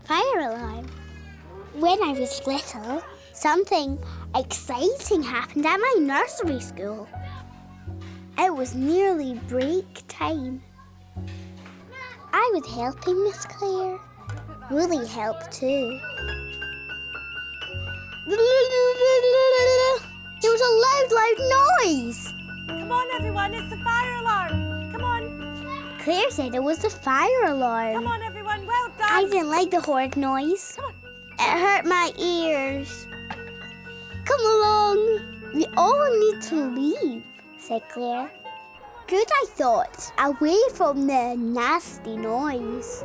Fire alarm. When I was little, something exciting happened at my nursery school. It was nearly break time. I was helping Miss Claire. Wolly helped too. There was a loud noise. Come on, everyone, it's the fire alarm. Come on. Claire said it was the fire alarm. Come on, everyone, well done. I didn't like the horrid noise. Come on. It hurt my ears. Come along. We all need to leave, said Claire. Good, I thought. Away from the nasty noise.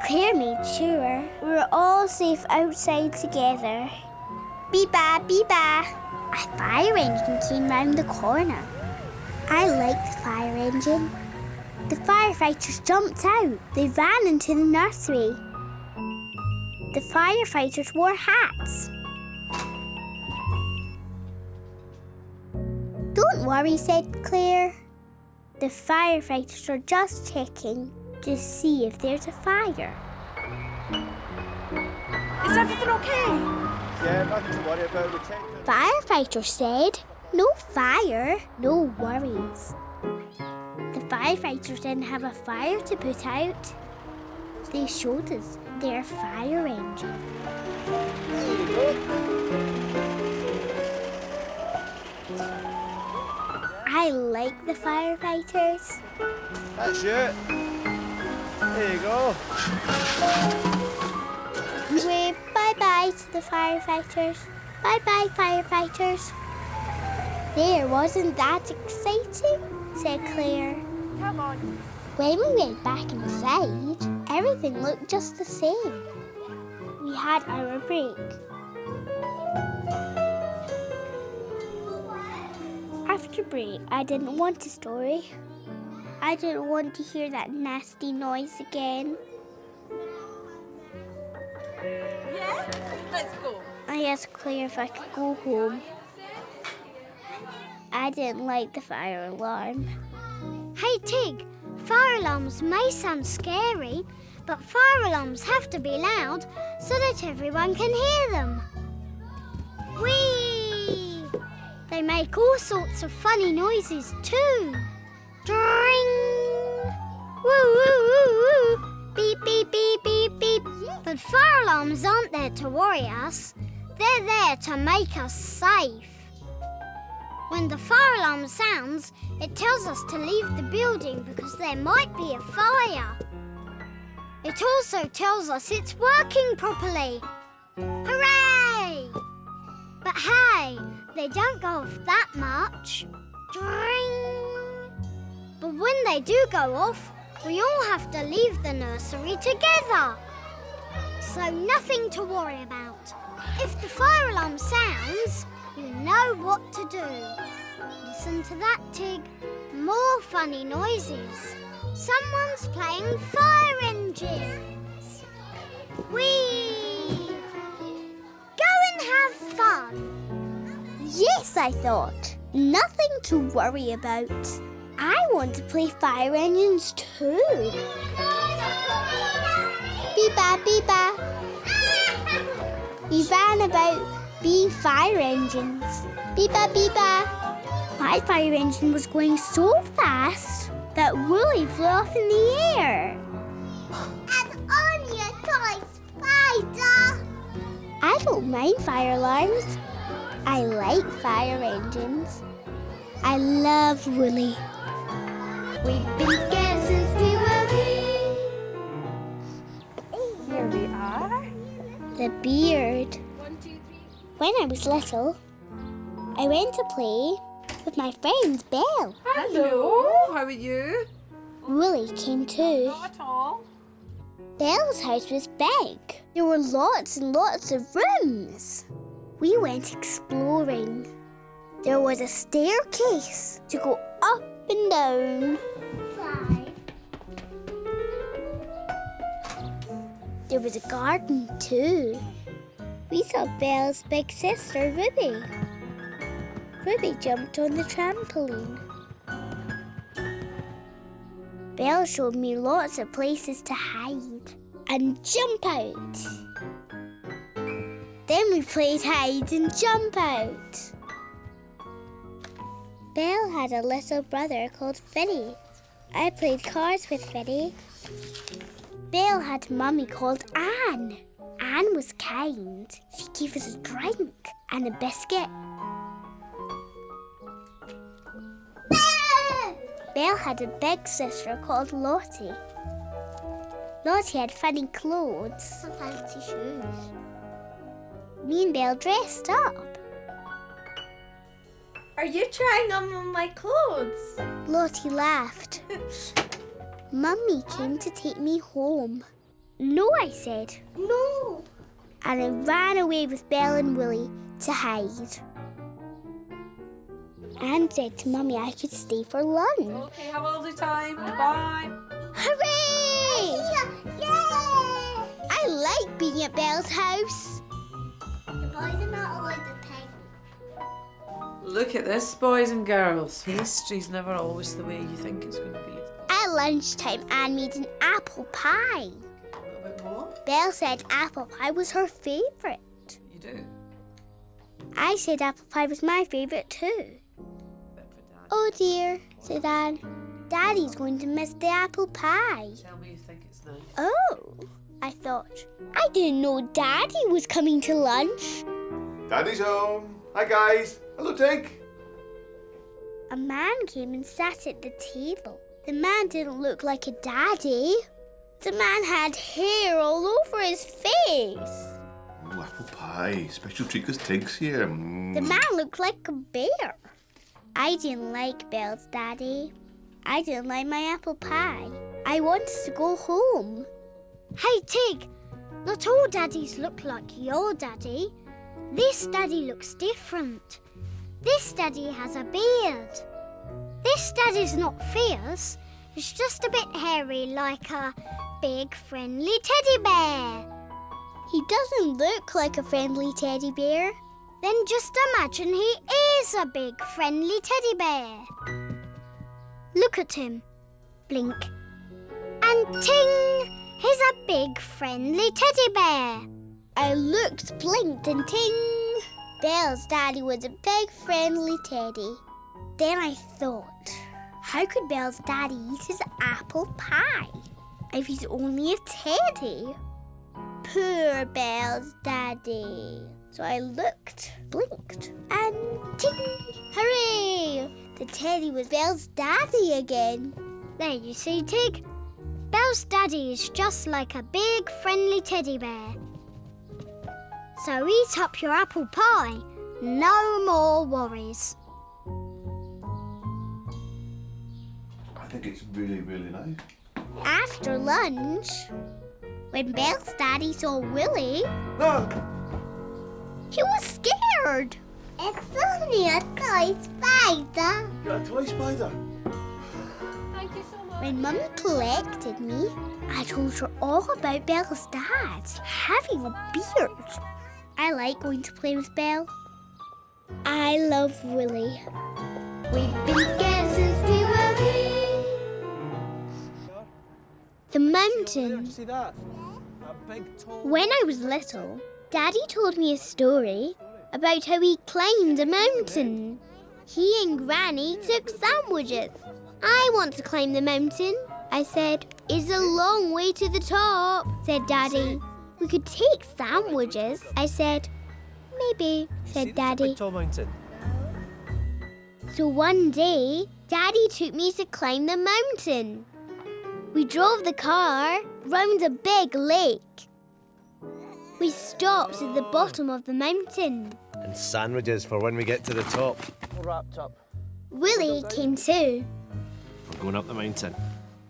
Claire made sure we were all safe outside together. Bee-ba, bee-ba. A fire engine came round the corner. I liked the fire engine. The firefighters jumped out. They ran into the nursery. The firefighters wore hats. Don't worry, said Claire. The firefighters are just checking to see if there's a fire. Is everything okay? Yeah, nothing to worry about. We'll check the... Firefighter said, no fire, no worries. The firefighters didn't have a fire to put out. They showed us their fire engine. There you go. I like the firefighters. That's it. There you go. Wave bye-bye to the firefighters. Bye-bye, firefighters. There, wasn't that exciting? Said Claire. Come on. When we went back inside, everything looked just the same. We had our break. After break, I didn't want a story. I didn't want to hear that nasty noise again. Yeah? Let's go. I asked Claire if I could go home. I didn't like the fire alarm. Hey, Tig, fire alarms may sound scary, but fire alarms have to be loud so that everyone can hear them. Whee! They make all sorts of funny noises too. Dring! Woo, woo, woo, woo! Beep, beep, beep, beep, beep. But fire alarms aren't there to worry us. They're there to make us safe. When the fire alarm sounds, it tells us to leave the building because there might be a fire. It also tells us it's working properly. Hooray! But hey, they don't go off that much. Dring! But when they do go off, we all have to leave the nursery together. So nothing to worry about. If the fire alarm sounds, you know what to do. Listen to that, Tig. More funny noises. Someone's playing fire engines. Whee! Go and have fun. Yes, I thought. Nothing to worry about. I want to play fire engines too. Beep-ba, beep-ba. We ran about being fire engines. Beep-ba, beep-ba. My fire engine was going so fast that Wolly flew off in the air. It's only a toy spider. I don't mind fire alarms. I like fire engines. I love Wolly. We've been scared since we were wee. Here we are. The beard. When I was little, I went to play with my friend Belle. Hello. How are you? Wolly came too. Not at all. Belle's house was big. There were lots and lots of rooms. We went exploring. There was a staircase to go up and down. 5. There was a garden too. We saw Belle's big sister, Ruby. Ruby jumped on the trampoline. Belle showed me lots of places to hide and jump out. Then we played hide and jump out. Belle had a little brother called Finny. I played cards with Finny. Belle had a mummy called Anne. Anne was kind. She gave us a drink and a biscuit. Belle had a big sister called Lottie. Lottie had funny clothes and fancy shoes. Me and Belle dressed up. Are you trying on my clothes? Lottie laughed. Mummy came to take me home. No, I said. No. And I ran away with Belle and Wolly to hide. Anne said to Mummy I could stay for lunch. Okay, have a lovely time. Bye. Hooray! Yay! I like being at Belle's house. The boys are not allowed to play. Look at this, boys and girls. History's never always the way you think it's going to be. At lunchtime, Anne made an apple pie. A little bit more? Belle said apple pie was her favourite. You do? I said apple pie was my favourite too. Bit for Dad. Oh dear, said Anne. Daddy's going to miss the apple pie. Tell me you think it's nice. Oh, I thought. I didn't know Daddy was coming to lunch. Daddy's home. Hi, guys. Hello, Tig. A man came and sat at the table. The man didn't look like a daddy. The man had hair all over his face. Oh, apple pie. Special treat because Tig's here. The man looked like a bear. I didn't like Belle's daddy. I didn't like my apple pie. I wanted to go home. Hey, Tig, not all daddies look like your daddy. This daddy looks different. This daddy has a beard. This daddy's not fierce. It's just a bit hairy like a big friendly teddy bear. He doesn't look like a friendly teddy bear. Then just imagine he is a big friendly teddy bear. Look at him. Blink. And ting! He's a big friendly teddy bear. I looked, blinked, and ting! Belle's daddy was a big friendly teddy. Then I thought, how could Belle's daddy eat his apple pie if he's only a teddy? Poor Belle's daddy. So I looked, blinked, and ting! Hooray! The teddy was Belle's daddy again. There you see, Tig. Belle's daddy is just like a big friendly teddy bear. So eat up your apple pie. No more worries. I think it's really, really nice. After lunch, when Belle's daddy saw Wolly, No. he was scared. It's only a toy spider. You're a toy spider. Thank you so much. When Mummy collected me, I told her all about Belle's dad having a beard. I like going to play with Belle. I love Wolly. We've been scared since we were wee. The mountain. See that? That big tall. When I was little, Daddy told me a story about how he climbed a mountain. He and Granny took sandwiches. I want to climb the mountain, I said. It's a long way to the top, said Daddy. We could take sandwiches, I said. Maybe, said Daddy. Big tall mountain. So one day, Daddy took me to climb the mountain. We drove the car round a big lake. We stopped at the bottom of the mountain. And sandwiches for when we get to the top. All wrapped up. Willie came too. We're going up the mountain.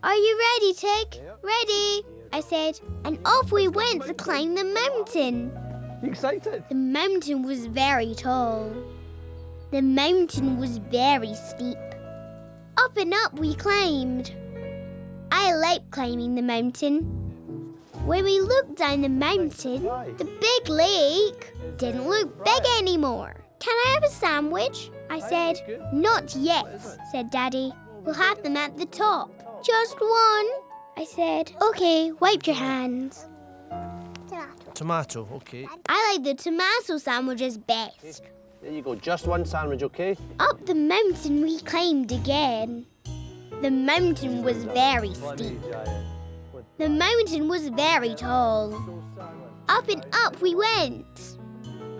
Are you ready, Tig? Ready, I said, and off we went to climb the mountain. You excited? The mountain was very tall. The mountain was very steep. Up and up we climbed. I like climbing the mountain. When we looked down the mountain, the big lake didn't look big anymore. Can I have a sandwich? I said. Not yet, said Daddy. We'll have them at the top. Just one, I said. Okay, wipe your hands. Tomato, okay. I like the tomato sandwiches best. There you go, just one sandwich, okay? Up the mountain we climbed again. The mountain was very steep. The mountain was very tall. Up and up we went.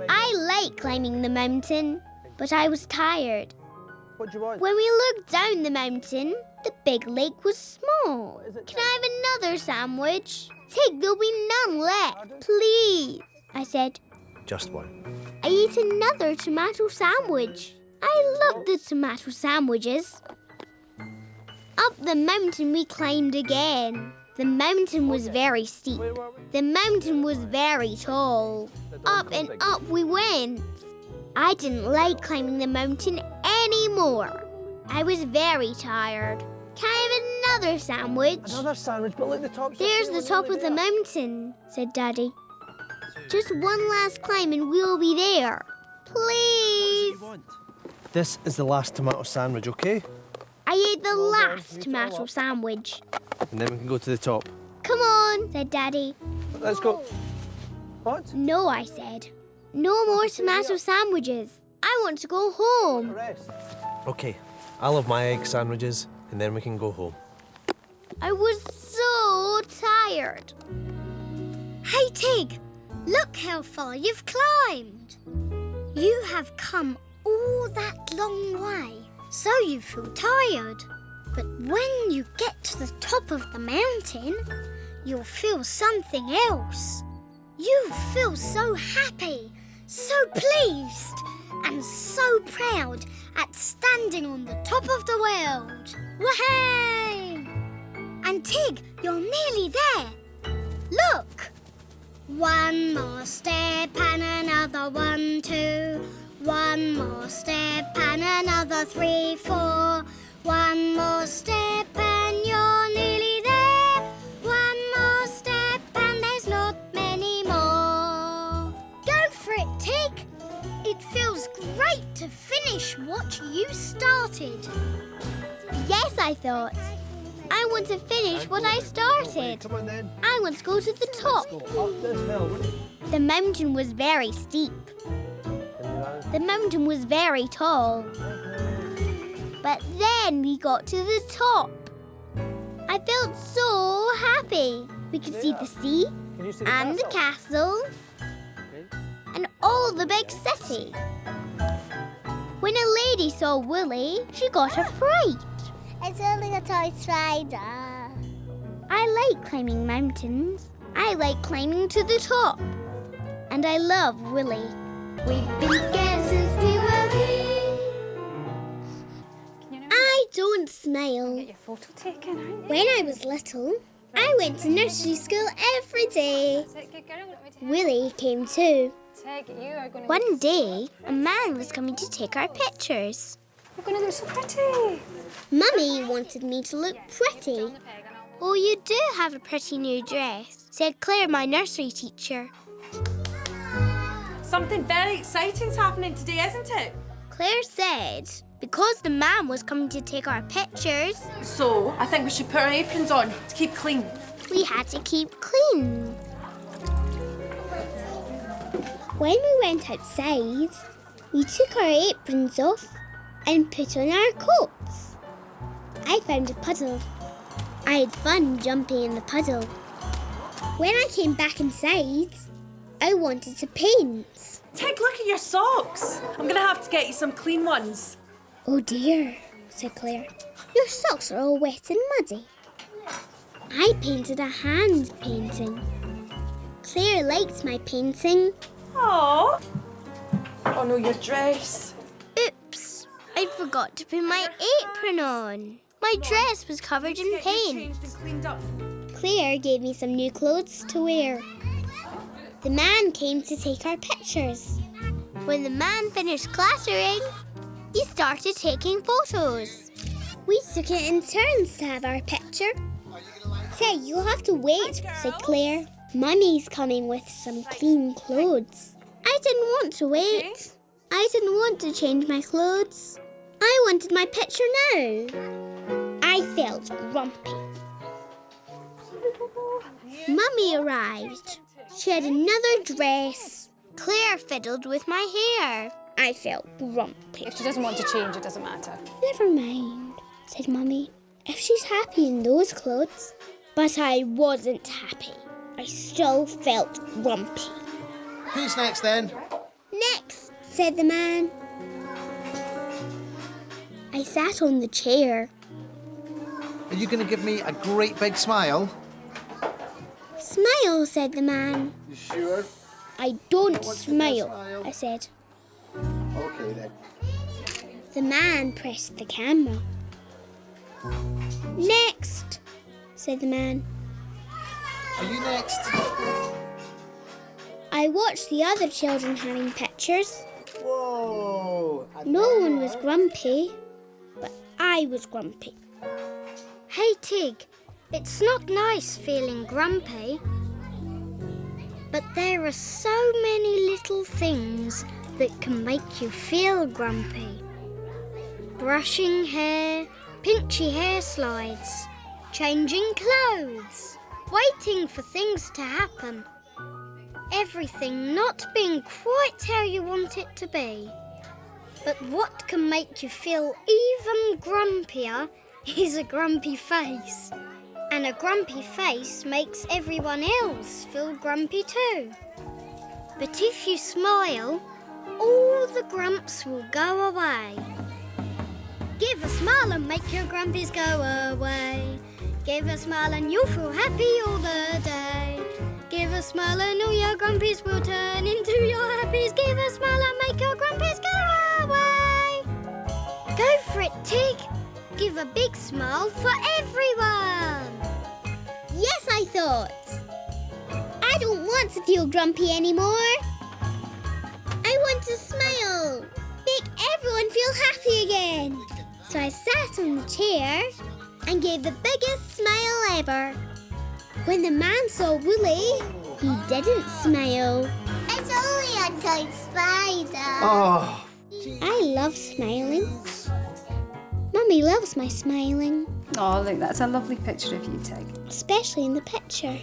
I like climbing the mountain, but I was tired. What do you want? When we looked down the mountain, the big lake was small. Can I have another sandwich? Tig, there'll be none left. Please, I said. Just one. I ate another tomato sandwich. I love the tomato sandwiches. Up the mountain we climbed again. The mountain was very steep. The mountain was very tall. Up and up we went. I didn't like climbing the mountain anymore. I was very tired. Can I have another sandwich? Another sandwich, but look, the top's... There's the top of the mountain, said Daddy. Just one last climb and we'll be there. Please. This is the last tomato sandwich, okay? I ate the last tomato sandwich. And then we can go to the top. Come on, said Daddy. Let's go. What? No, I said. No more tomato sandwiches. I want to go home. Okay, I'll have my egg sandwiches, and then we can go home. I was so tired. Hey, Tig, look how far you've climbed. You have come all that long way, so you feel tired. But when you get to the top of the mountain, you'll feel something else. You feel so happy, so pleased, and so proud at standing on the top of the world. Wahey! And Tig, you're nearly there. Look! One more step and another 1, 2. One more step and another 3, 4. One more step and you're nearly there. One more step and there's not many more. Go for it, Tig. It feels great to finish what you started. Yes, I thought. I want to finish what I started. Come on then. I want to go to the top. Up this hill. The mountain was very steep. The mountain was very tall. But then we got to the top. I felt so happy. We could see the sea and the castle and all the big city. When a lady saw Wolly, she got a fright. It's only a toy spider. I like climbing mountains. I like climbing to the top. And I love Wolly. We've been together since we were wee. I don't smile. Get your photo taken, aren't you? When I was little, I went to nursery school every day. Good girl. Let me take Wolly came too. Tig, you are going to One day, a man was coming to take our pictures. You're going to look so pretty. Mummy wanted me to look pretty. Oh, you do have a pretty new dress, said Claire, my nursery teacher. Something very exciting's happening today, isn't it? Claire said, because the man was coming to take our pictures, So, I think we should put our aprons on to keep clean. we had to keep clean. When we went outside, we took our aprons off and put on our coats. I found a puddle. I had fun jumping in the puddle. When I came back inside, I wanted to paint. Tig, look at your socks. I'm going to have to get you some clean ones. Oh dear, said Claire. Your socks are all wet and muddy. I painted a hand painting. Claire liked my painting. Aww. Oh no, your dress. Oops, I forgot to put my apron on. My dress was covered in Get you paint. changed and cleaned up. Claire gave me some new clothes to wear. The man came to take our pictures. When the man finished clattering, he started taking photos. We took it in turns to have our picture. Say, you'll have to wait, said Claire. Mummy's coming with some clean clothes. I didn't want to wait. I didn't want to change my clothes. I wanted my picture now. I felt grumpy. Mummy arrived. She had another dress. Claire fiddled with my hair. I felt grumpy. If she doesn't want to change, it doesn't matter. Never mind, said Mummy. If she's happy in those clothes. But I wasn't happy. I still felt grumpy. Who's next then? Next, said the man. I sat on the chair. Are you going to give me a great big smile? Smile, said the man. You sure? I don't want to smile, smile. I said. Okay then. The man pressed the camera. Next, said the man. Are you next? I watched the other children having pictures. Whoa! No one was grumpy, but I was grumpy. Hey, Tig, it's not nice feeling grumpy. But there are so many little things that can make you feel grumpy. Brushing hair, pinchy hair slides, changing clothes, waiting for things to happen. Everything not being quite how you want it to be. But what can make you feel even grumpier is a grumpy face. And a grumpy face makes everyone else feel grumpy too. But if you smile, all the grumps will go away. Give a smile and make your grumpies go away. Give a smile and you'll feel happy all the day. Give a smile and all your grumpies will turn into your happies. Give a smile and make your grumpies go away. Go for it, Tig. Give a big smile for everyone. Yes, I thought. I don't want to feel grumpy anymore. I want to smile. Make everyone feel happy again. So I sat on the chair and gave the biggest smile ever. When the man saw Wolly, he didn't smile. It's only a tiny spider. Oh! I love smiling. Mummy loves my smiling, Oh, look, that's a lovely picture of you, Tig. especially in the picture.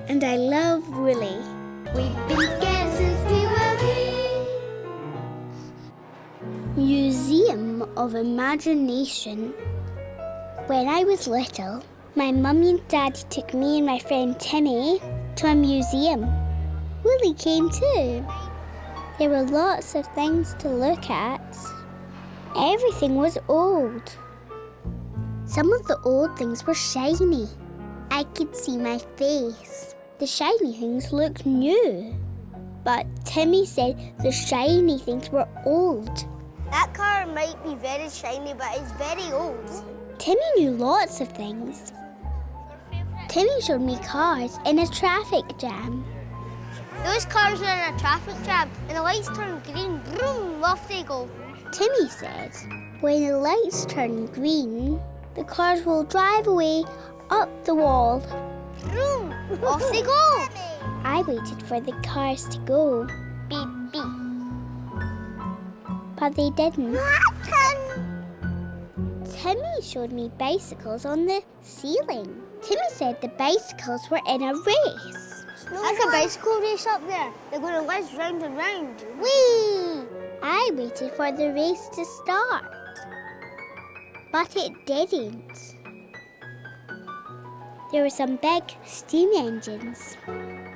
And I love Wolly. We've been together since we were wee. Museum of Imagination. When I was little, my mummy and daddy took me and my friend Timmy to a museum. Wolly came too. There were lots of things to look at. Everything was old. Some of the old things were shiny. I could see my face. The shiny things looked new. But Timmy said the shiny things were old. That car might be very shiny, but it's very old. Timmy knew lots of things. Timmy showed me cars in a traffic jam. Those cars are in a traffic jam, and the lights turn green, boom, off they go. Timmy said, when the lights turn green, the cars will drive away up the wall. Boom, off they go. I waited for the cars to go, Beep, beep. but they didn't. Timmy showed me bicycles on the ceiling. Timmy said the bicycles were in a race. That's a bicycle race up there. They're going to whiz round and round. Whee! I waited for the race to start, but it didn't. There were some big steam engines.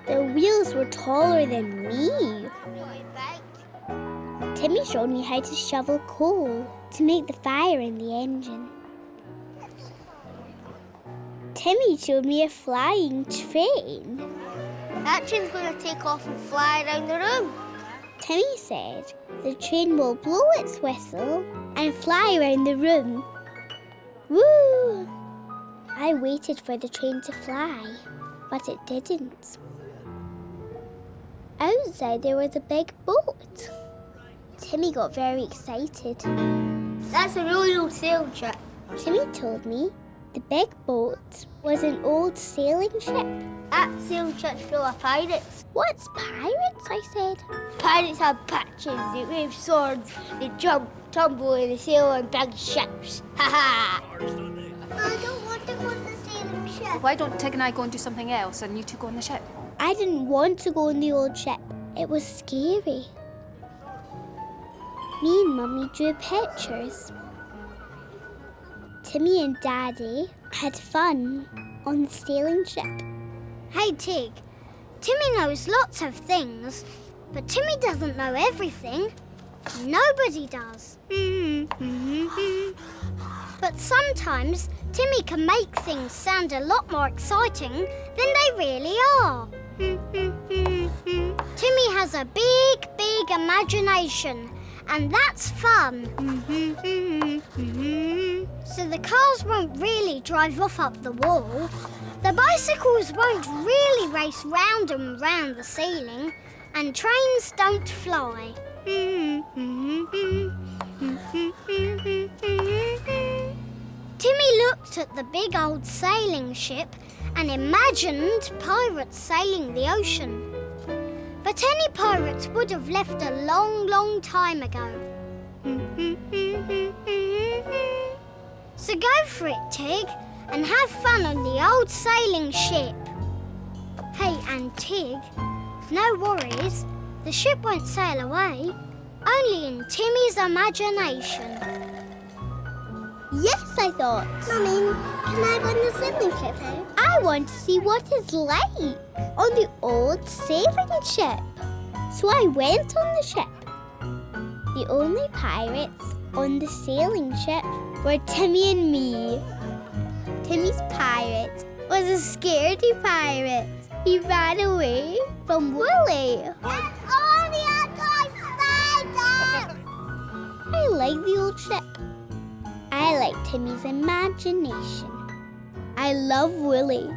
The wheels were taller than me. Timmy showed me how to shovel coal to make the fire in the engine. Timmy showed me a flying train. That train's going to take off and fly around the room. Timmy said the train will blow its whistle and fly around the room. Woo! I waited for the train to fly, but it didn't. Outside there was a big boat. Timmy got very excited. That's a really old sail ship. Timmy told me the big boat was an old sailing ship. That sail ship's full of pirates. What's pirates? I said. Pirates have patches, they wave swords, they jump, tumble, and they sail on big ships. Ha ha! I don't want to go on the sailing ship. Why don't Tig and I go and do something else and you two go on the ship? I didn't want to go on the old ship. It was scary. Me and Mummy drew pictures. Timmy and Daddy had fun on the sailing ship. Hey, Tig. Timmy knows lots of things, but Timmy doesn't know everything. Nobody does. But sometimes Timmy can make things sound a lot more exciting than they really are. Timmy has a big, big imagination, and that's fun. So the cars won't really drive off up the wall. The bicycles won't really race round and round the ceiling, and trains don't fly. Timmy looked at the big old sailing ship and imagined pirates sailing the ocean. But any pirates would have left a long, long time ago. So go for it, Tig, and have fun on the old sailing ship. Hey, and Tig, no worries. The ship won't sail away, only in Timmy's imagination. Yes, I thought. Mummy, can I go on the sailing ship? I want to see what it's like on the old sailing ship. So I went on the ship. The only pirates on the sailing ship were Timmy and me. Timmy's pirate was a scaredy pirate. He ran away from Wolly. I like the old ship. I like Timmy's imagination. I love Wolly.